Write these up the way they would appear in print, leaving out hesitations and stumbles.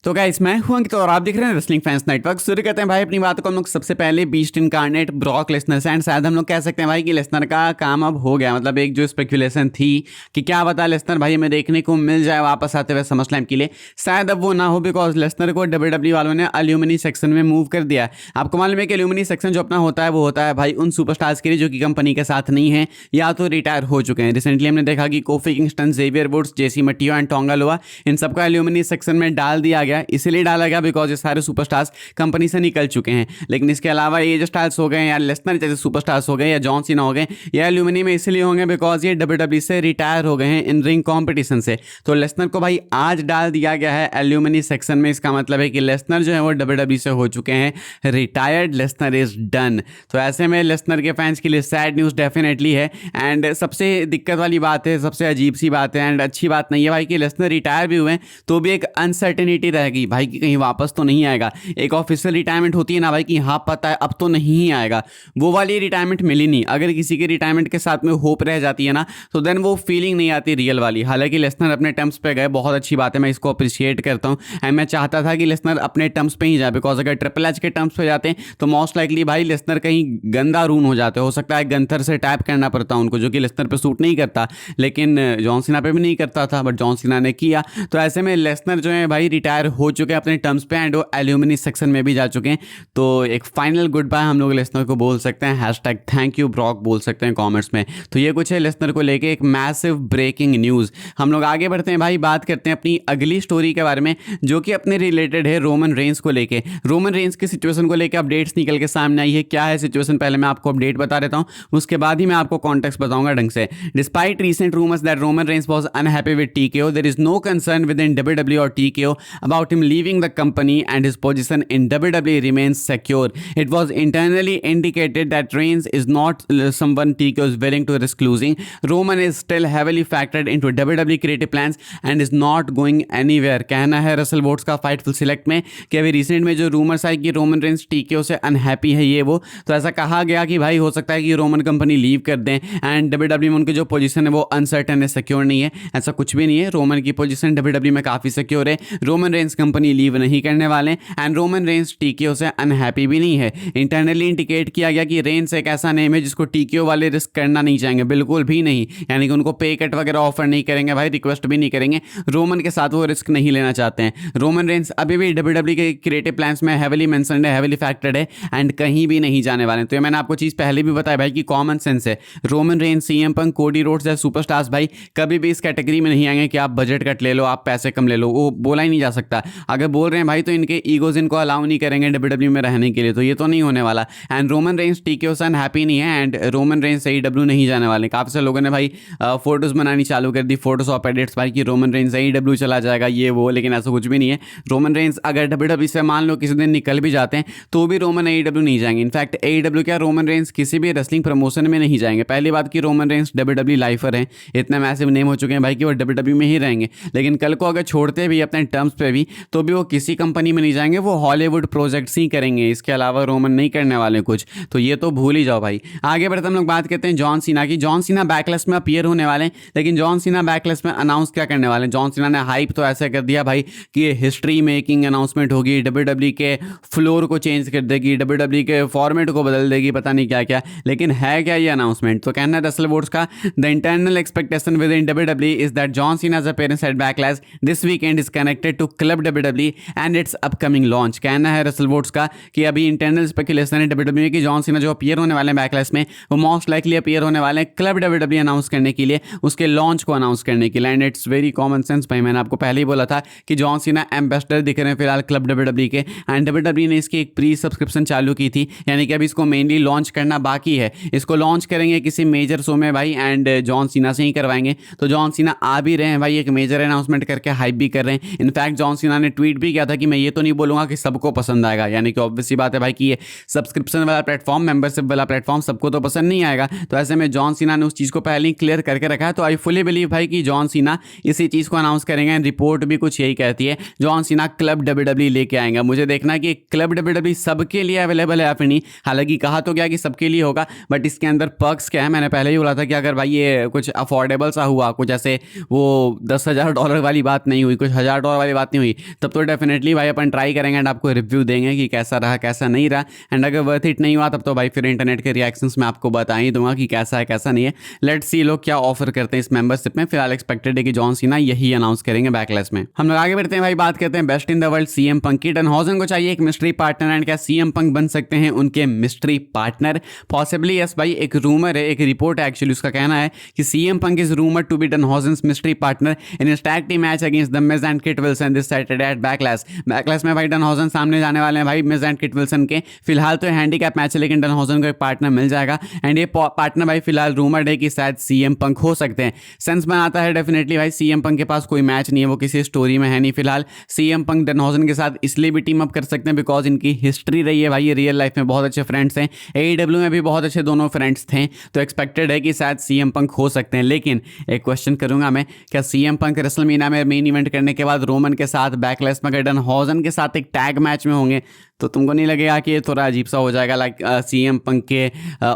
तो गाइस मैं हूं अंकित और आप देख रहे हैं रेसलिंग फैंस नेटवर्क। शुरू करते हैं भाई अपनी बात को हम लोग सबसे पहले बीस्ट इनकार्नेट ब्रॉक लेसनर से। एंड शायद हम लोग कह सकते हैं भाई कि लेसनर का काम अब हो गया। मतलब एक जो स्पेकुलेशन थी कि क्या बता लेसनर भाई हमें देखने को मिल जाए वापस आते हुए समरस्लैम के लिए, शायद अब वो ना हो, बिकॉज लेसनर को डब्ल्यूडब्ल्यू वालों ने एल्यूमिनी सेक्शन में मूव कर दिया। आपको मालूम है कि एल्यूमिनी सेक्शन जो अपना होता है वो होता है भाई उन सुपरस्टार्स के लिए जो कि कंपनी के साथ नहीं है या तो रिटायर हो चुके हैं। रिसेंटली हमने देखा कि Kofi Kingston, Xavier Woods, JC Mateo and Tonga Loa, इन सबका एल्यूमिनी सेक्शन में डाल दिया गया। इसीलिए डाला गया बिकॉज ये सारे सुपरस्टार्स कंपनी से निकल चुके हैं। लेकिन इसके अलावा ये जो स्टार्स हो गए या लेसनर जैसे सुपरस्टार्स हो गए या जॉन सीना हो गए, ये एल्यूमिनी में इसलिए होंगे बिकॉज ये डब्ल्यूडब्ल्यू से रिटायर हो गए हैं इन रिंग कॉम्पिटिशन से। तो लेसनर को भाई आज डाल दिया गया है एल्यूमिनी सेक्शन में। इसका मतलब है कि लेसनर जो है वो डब्ल्यूडब्ल्यू से हो चुके हैं रिटायर्ड। Lesnar is done. तो ऐसे में लेसनर के फैंस के लिए सैड न्यूज़ डेफिनेटली है। एंड सबसे दिक्कत वाली बात है, सबसे अजीब सी बात है एंड अच्छी बात नहीं है भाई कि लेसनर रिटायर भी हुए तो भी एक अनसर्टेनिटी रहेगी भाई कि कहीं वापस तो नहीं आएगा। एक ऑफिशियल रिटायरमेंट होती है ना भाई कि हाँ पता है अब तो नहीं ही आएगा, वो वाली रिटायरमेंट मिली नहीं। अगर किसी के रिटायरमेंट के साथ में होप रह जाती है ना तो देन वो फीलिंग नहीं आती रियल वाली। हालांकि लेसनर अपने टर्म्स पे गए, बहुत अच्छी बात है, मैं इसको अप्रिशिएट करता हूँ। एंड मैं चाहता था कि लेसनर अपने टर्म्स पे ही जाए, बिकॉज अगर ट्रिपल एच के टर्म्स पे जाते हैं तो मोस्ट लाइकली भाई लेसनर कहीं गंदा रून हो जाते, हो सकता है गंथर से टैप करना पड़ता उनको, जो कि लेसनर पे सूट नहीं करता। लेकिन जॉन सीना पे भी नहीं करता था, बट जॉन सीना ने किया। तो ऐसे में लेसनर जो है भाई रिटायर हो चुके हैं अपने टर्म्स पे एंड वो एल्यूमिनी सेक्शन में भी जा चुके हैं। तो एक फाइनल गुड बाय हम लोग लेसनर को बोल सकते हैं। हैशटैग थैंक यू ब्रॉक बोल सकते हैं कॉमेंट्स में। तो ये कुछ है लेसनर को लेके एक मैसिव ब्रेकिंग न्यूज़। हम लोग आगे बढ़ते हैं भाई, बात करते हैं अपनी अगली स्टोरी के बारे में जो कि अपने रिलेटेड है रोमन रेंस को लेके। रोमन रेंस की सिचुएशन को लेकर अपडेट्स निकल के सामने आई है। क्या है सिचुएशन, पहले मैं आपको अपडेट बता देता हूँ, उसके बाद ही मैं आपको कॉन्टेक्स्ट बताऊंगा ढंग से। Despite recent rumours that Roman Reigns was unhappy with TKO, there is no concern within WWE और TKO about him leaving the company and his position in WWE remains secure. It was internally indicated that Reigns is not someone TKO is willing to risk losing. Roman is still heavily factored into WWE creative plans and is not going anywhere. कहना है WrestleVotes का Fightful select में कि अभी recent में जो rumours आई कि Roman Reigns TKO से अनहैप्पी है ये वो, तो ऐसा कहा गया कि भाई हो सकता है कि रोमन कंपनी लीव कर दें एंड WWE में उनकी जो पोजीशन है वो अनसर्टन है, सिक्योर नहीं है। ऐसा कुछ भी नहीं है, रोमन की पोजीशन WWE में काफ़ी सिक्योर है। रोमन रेंस कंपनी लीव नहीं करने वाले एंड रोमन रेंस TKO से अनहैप्पी भी नहीं है। इंटरनली इंडिकेट किया गया कि रेंस एक ऐसा नेम है जिसको TKO वाले रिस्क करना नहीं चाहेंगे, बिल्कुल भी नहीं। यानी कि उनको पे कट वगैरह ऑफर नहीं करेंगे भाई, रिक्वेस्ट भी नहीं करेंगे, रोमन के साथ वो रिस्क नहीं लेना चाहते हैं। रोमन रेंस अभी भी WWE के क्रिएटिव प्लान्स में हैविली मेंशन्ड है, हैविली फैक्टर्ड है एंड कहीं भी नहीं जाने वाले। तो ये मैंने आपको चीज़ पहले भी बताया भाई कि कॉमन सेंस है। रोमन रेंस, CM पंक, कोडी रोड्स जैसे सुपरस्टार्स भाई कभी भी इस कैटेगरी में नहीं आएंगे कि आप बजट कट ले लो, आप पैसे कम ले लो, वो बोला ही नहीं जा सकता। अगर बोल रहे हैं भाई तो इनके ईगोज इनको अलाउ नहीं करेंगे WWE में रहने के लिए, तो ये तो नहीं होने वाला। एंड रोमन रेंस TKO से अनहैप्पी नहीं है एंड रोमन रेंस AEW नहीं जाने वाले। काफ़ी सारे लोगों ने भाई फोटोज़ बनानी चालू कर दी, फोटोशॉप एडिट्स भाई कि रोमन रेंस AEW चला जाएगा ये वो, लेकिन ऐसा कुछ भी नहीं है। रोमन रेंस अगर WWE से मान लो किसी दिन निकल भी जाते हैं तो भी रोमन AEW नहीं जाएंगे। इनफैक्ट AEW क्या, रोमन रेंस किसी भी रेसलिंग प्रमोशन में नहीं जाएंगे। पहली बात कि रोमन रेंस WWE लाइफर हैं, इतने मैसिव नेम हो चुके हैं भाई कि वो WWE में ही रहेंगे। लेकिन कल को अगर छोड़ते भी अपने टर्म्स पे भी तो भी वो किसी कंपनी में नहीं जाएंगे, वो हॉलीवुड प्रोजेक्ट्स ही करेंगे। इसके अलावा रोमन नहीं करने वाले कुछ, तो ये तो भूल ही जाओ भाई। आगे बढ़ते हम लोग बात करते हैं जॉन सीना की। जॉन सीना बैकलेस में अपीयर होने वाले हैं, लेकिन जॉन सीना बैकलेस में अनाउंस क्या करने वाले हैं? जॉन सीना ने हाइप तो ऐसे कर दिया भाई कि ये हिस्ट्री मेकिंग अनाउंसमेंट होगी, WWE के फ्लोर को चेंज कर देगी, WWE के फॉर्मेट को बदल देगी, पता नहीं क्या क्या। लेकिन है क्या ये अनाउंसमेंट? तो कहना है रसल वोट्स का, the internal expectation within WWE is that John Cena's appearance at Backlash this weekend is connected to Club WWE and its upcoming launch। कहना है रसल वोट्स का कि अभी इंटरनल स्पेकुलेशन है WWE की John Cena जो appear होने वाले हैं बैकलैश में, वो मोस्ट लाइकली अपीयर होने वाले हैं क्लब WWE अनाउंस करने के लिए, उसके लॉन्च को अनाउंस करने के लिए। And it's very common sense भाई, मैंने आपको पहले ही बोला था कि जॉन सीना एम्बेसडर दिख रहे हैं फिलहाल क्लब WWE के। एंड WWE ने इसकी एक प्री सब्सक्रिप्शन चालू की थी, यानी कि अभी इसको मेनली लॉन्च करना बाकी है। इसको लॉन्च करेंगे किसी मेजर शो में भाई एंड जॉन सीना से ही करवाएंगे। तो जॉन सीना आ भी रहे हैं भाई, एक मेजर अनाउंसमेंट करके हाइप भी कर रहे हैं। इनफैक्ट जॉन सीना ने ट्वीट भी किया था कि मैं ये तो नहीं बोलूंगा कि सबको पसंद आएगा, यानी कि ऑब्वियस सी बात है भाई कि ये सब्सक्रिप्शन वाला प्लेटफॉर्म, मेंबरशिप वाला प्लेटफॉर्म सबको तो पसंद नहीं आएगा। तो ऐसे में जॉन सीना ने उस चीज़ को पहले ही क्लियर करके रखा है। तो आई फुली बिलीव भाई कि जॉन सीना इसी चीज़ को अनाउंस करेंगे। रिपोर्ट भी कुछ यही कहती है, जॉन सीना क्लब WWE लेके आएंगे। मुझे देखना है कि क्लब WWE सबके लिए अवेलेबल है या फिर नहीं। हालांकि कहा तो क्या कि सबके लिए होगा, बट इसके अंदर पर्क्स क्या है, मैंने पहले ही बोला था कि अगर भाई ये कुछ अफोर्डेबल सा हुआ, कुछ ऐसे वो $10,000 वाली बात नहीं हुई, कुछ $1,000 वाली बात नहीं हुई होगी तब तो डेफिनेटली भाई अपन ट्राई करेंगे एंड आपको रिव्यू देंगे कि कैसा रहा कैसा नहीं रहा। एंड अगर वर्थ इट नहीं हुआ तब तो भाई फिर इंटरनेट के रिएक्शंस में आपको बता ही दूंगा कि कैसा है कैसा नहीं है। लेट्स सी लोग क्या ऑफर करते हैं इस मेंबरशिप में। फिलहाल एक्सपेक्टेड है कि जॉन सीना यही अनाउंस करेंगे बैकलैश में। हम लोग आगे बढ़ते हैं भाई, बात करते हैं best in the world CM Punk की। डनहॉजन को चाहिए एक मिस्ट्री पार्टनर एंड क्या सीएम पंक बन सकते हैं उनके मिस्ट्री पार्टनर? पॉसिबली यस भाई, एक रूमर है, एक रिपोर्ट है एक्चुअली, उसका कहना है कि CM Punk is rumour to be Danhausen's mystery partner in his tag team match against the Miz and Kit Wilson this Saturday at Backlash. Backlash में भाई डनहॉजन सामने जाने वाले हैं भाई मिज एंड किट विल्सन के। फिलहाल तो हैंडीकैप मैच है लेकिन डनहॉजन को एक पार्टनर मिल जाएगा एंड ये पार्टनर भाई फिलहाल रूमर्ड है कि शायद सीएम पंक हो सकते हैं। सेंस बनाता है डेफिनेटली भाई, सीएम पंक के पास कोई मैच नहीं है, वो किसी स्टोरी में है नहीं। फिलहाल सीएम पंक डनहॉजन के साथ इसलिए भी टीम अप कर सकते हैं बिकॉज इनकी हिस्ट्री रही है भाई, ये रियल लाइफ में बहुत अच्छे फ्रेंड्स हैं, AEW में भी बहुत अच्छे दोनों फ्रेंड्स थे, तो एक्सपेक्टेड है कि शायद सीएम पंक हो सकते हैं। लेकिन एक क्वेश्चन करूंगा मैं, क्या सीएम पंक रेसलमेनिया में मेन इवेंट करने के बाद रोमन के साथ बैकलैश में अगर डनहॉजन के साथ एक टैग मैच में होंगे तो तुमको नहीं लगेगा कि ये थोड़ा अजीब सा हो जाएगा? लाइक सीएम पंक के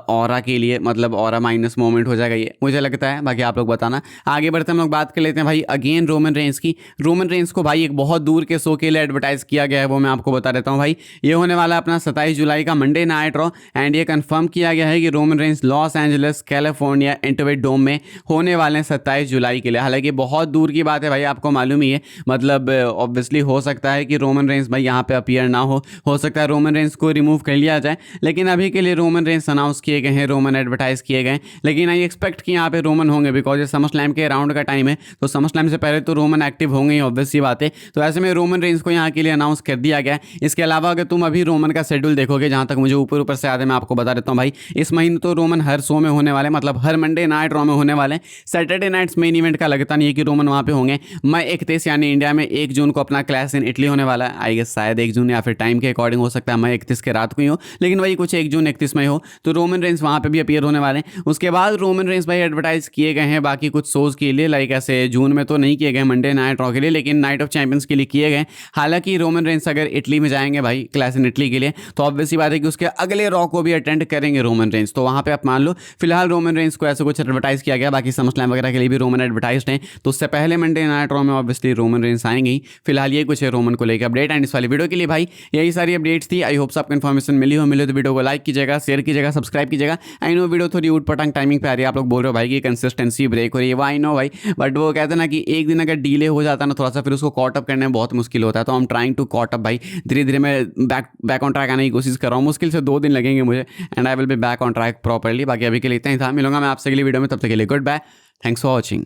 ऑरा के लिए मतलब ऑरा माइनस मोमेंट हो जाएगा, ये मुझे लगता है। बाकी आप लोग बताना। आगे बढ़ते हम लोग बात कर लेते हैं भाई अगेन रोमन रेंस की। रोमन रेंस को भाई एक बहुत दूर के शो के लिए एडवर्टाइज किया गया है, वो मैं आपको बता देता हूँ भाई। ये होने वाला अपना 27 जुलाई का मंडे नाइट रॉ एंड ये कंफर्म किया गया है कि Roman Reigns Los Angeles California Intuit Dome में होने वाले हैं 27 जुलाई के लिए। हालांकि बहुत दूर की बात है भाई, आपको मालूम ही है। मतलब ऑब्वियसली हो सकता है कि रोमन रेंस भाई यहाँ पे अपीयर ना हो सकता है रोमन रेंस को रिमूव कर लिया जाए, लेकिन अभी के लिए रोमन रेंस अनाउंस किए गए हैं, रोमन एडवर्टाइज किए गए। लेकिन आई एक्सपेक्ट कि यहाँ पे रोमन होंगे बिकॉज ये समर स्लैम के राउंड का टाइम है, तो समर स्लैम से पहले तो रोमन एक्टिव होंगे ही, ऑब्वियस सी बात है। तो ऐसे में रोमन रेंस को यहाँ के लिए अनाउंस कर दिया गया है। इसके अलावा अगर तुम अभी रोमन का शेड्यूल देखोगे, जहाँ तक मुझे ऊपर ऊपर से याद है मैं आपको बता देता हूँ भाई, इस महीने तो रोमन हर शो में होने वाले, मतलब हर मंडे नाइट रॉ में होने वाले। सैटरडे नाइट्स मेन इवेंट का लगता नहीं है कि रोमन वहाँ पे होंगे। मई 31 यानी इंडिया में 1 जून को अपना क्लैश इन इटली होने वाला है। आई गेस शायद 1 जून या फिर टाइम के अकॉर्डिंग हो सकता है मई 31 के रात को ही हो, लेकिन वही कुछ 1 जून 31 में हो, तो रोमन रेंस वहाँ पे भी अपीयर होने वाले हैं। उसके बाद रोमन रेंस भाई एडवर्टाइज किए गए हैं बाकी कुछ शोज के लिए, लाइक ऐसे जून में तो नहीं किए गए मंडे नाइट रॉ के लिए, लेकिन नाइट ऑफ चैंपियंस के लिए किए गए। हालांकि रोमन रेंस अगर इटली में जाएंगे भाई क्लैश इन इटली के लिए, तो ऑब्वियस सी बात है कि उसके अगले रॉ को भी अटेंड करेंगे रोमन रेंस, तो वहाँ पे आप मान लो फिलहाल रोमन रेंस को ऐसे कुछ एडवर्टाइज किया गया। बाकी समर स्लैम वगैरह के लिए भी रोमन एडवर्टाइज हैं, तो उससे पहले मंडे नाइट रॉ में ऑब्वियसली रोमन रेंस आएंगे ही। फिलहाल ये कुछ है रोमन को लेकर अपडेट। एंड इस वाली वीडियो के लिए भाई यही सारी अपडेट्स थी। आई होप आपको इन्फॉर्मेशन मिली तो वीडियो को लाइक कीजिएगा, शेयर कीजिएगा, सब्सक्राइब कीजिएगा। आई नो वीडियो थोड़ी ऊट पटांग टाइमिंग पे आ रही है, आप लोग बोल रहे हो भाई कि कंसिस्टेंसी ब्रेक हो रही है, वो आई नो भाई, बट वो कहते हैं ना कि एक दिन अगर डिले हो जाता है ना थोड़ा सा, फिर उसको कॉट अप करने में बहुत मुश्किल होता है। तो I am trying to caught up भाई, धीरे धीरे मैं बैक ऑन ट्रैक आने की कोशिश कर रहा हूँ। मुश्किल से 2 दिन लगेंगे मुझे and I will be back on track properly. बाकी अभी के लिए इतना ही था, मिलूंगा मैं आपसे अगली वीडियो में, तब तक के लिए good bye, thanks for watching.